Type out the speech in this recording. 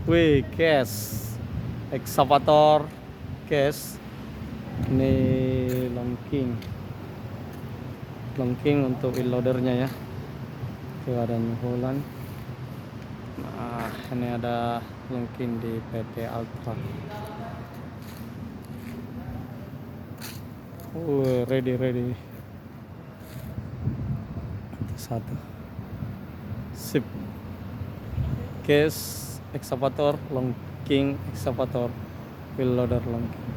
Wih, case excavator, case ini longking untuk wheel loadernya ya. Itu ada New Holland. Nah, ini ada longking di PT Ultra. Ready satu sip. Case excavator, longking excavator, wheel loader longking.